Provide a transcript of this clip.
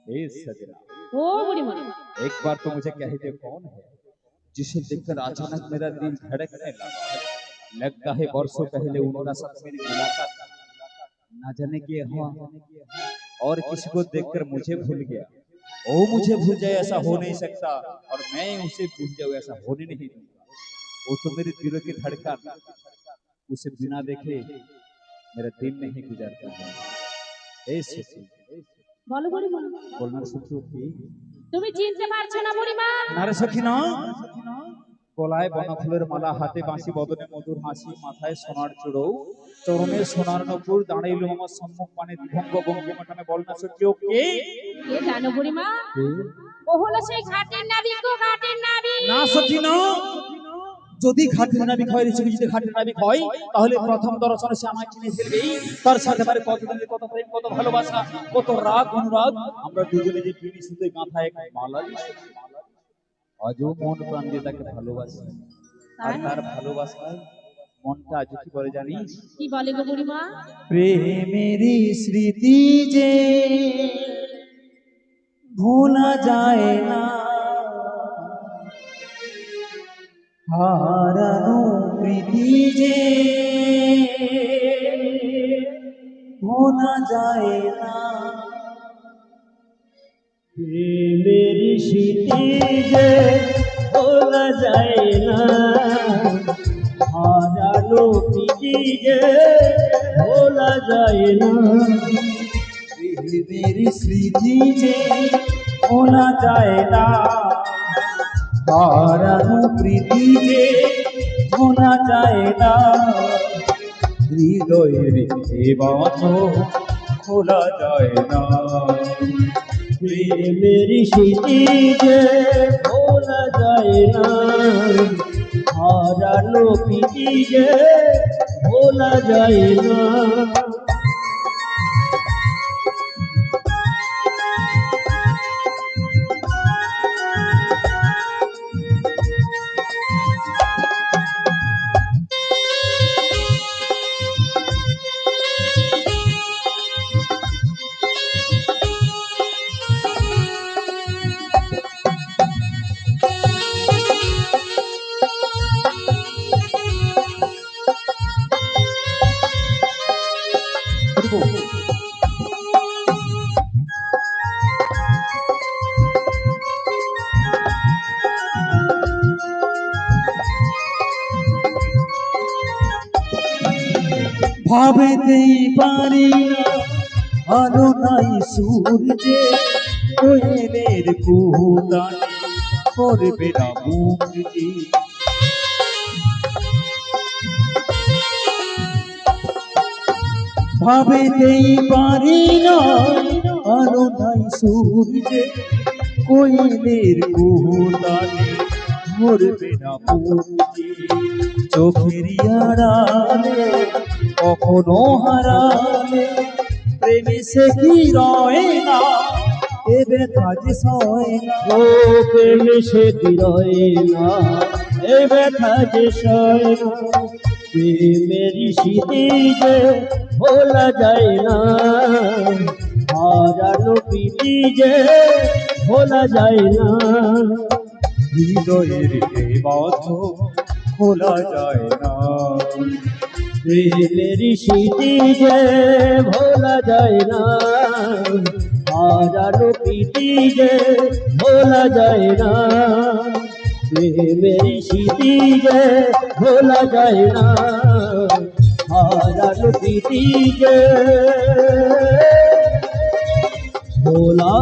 ए सजना, ओ बुढ़ी माँ, एक बार तो मुझे कह दे कौन है जिसे देखकर अचानक मेरा दिल धड़कने लगा। लगता है वर्षों पहले उन्होंने साथ मेरी मुलाकात, ना जाने के हाँ और किसी को देखकर मुझे भूल गया। वो मुझे भूल जाए ऐसा हो नहीं सकता, और मैं उसे भूल जाऊँ ऐसा होने नहीं दूंगा। वो तो मेरे दिलों की धड़कन, उसे बिना देखे मेरा दिन नहीं गुजरता है। ए सखी, बोलो बुढ़ी माँ, बोलना सखी की तुम्हें চিনতে পারছো না বুড়ি মা? না রে সখী না, গলায় বনফুলের মালা, হাতে বাঁশি, বদনে মধুর হাসি, মাথায় সোনার চূড়ো, চরণে সোনার নপুর, দাঁড়াইল আমার সম্মুখ পানে বিভঙ্গ ভঙ্গিমাখানে। বল না সখী ও কে? কে জানো বুড়ি মা? ও হলো সেই ঘাটের নাবিক গো, ঘাটের নাবিক। না সখী না, যদি ঘাটের নাবিক হয়, যদি ঘাটের নাবিক হয় তাহলে প্রথম দর্শনে সে আমায় চিনে ফেলবেই। তার সাথে পারে কত দিনের কত প্রেম, কত ভালোবাসা, কত রাগ অনুরাগ, আমরা দুজনে যে পিড়ি সুতে গাঁথা এক মালা, আজও মন প্রাণ দিয়ে তাকে ভালোবাসি। আর তার ভালোবাসায় মনটা আজ কি বলে জানিস? কি বলে গো বুড়ি মা? প্রেমেরই স্মৃতি যে ভোলা যায় না, হারানো প্রীতি যে ভোলা যায় না। প্রেমের স্মৃতি যে ভোলা যায় না, হারানো প্রীতি যে ভোলা যায় না। প্রেমের স্মৃতি যে ভোলা যায় না, হারানো প্রীতি যে ভোলা যায় না। হৃদয়ের এ বাঁধন খোলা যায় না। প্রেমের স্মৃতি যে ভোলা যায় না, হারানো প্রীতি যে ভোলা যায় না। ভাবেতেই পারি না আলো নাই সূর্যে, কোয়েলের কুহুতানে করবে না মুক্তি। ভাবেতেই পারি না আলো নাই সূর্যে, কোয়েলের কুহুতানে করবে না মুক্তি। চোখের আড়ালে কখনো হারালে প্রেমে সে কি রয় না, এ ব্যথা যে সয় না। ও প্রেমে সে কি রয় না, এ ব্যথা যে সয় না। প্রেমের স্মৃতি যে ভোলা যায় না, হারানো প্রীতি যে ভোলা যায় না। হৃদয়ের এই বাঁধন খোলা যায় না। প্রেমের স্মৃতি যে ভোলা যায় না, হারানো প্রীতি যে ভোলা যায় না। প্রেমের স্মৃতি যে ভোলা যায় না, হারানো প্রীতি যে ভোলা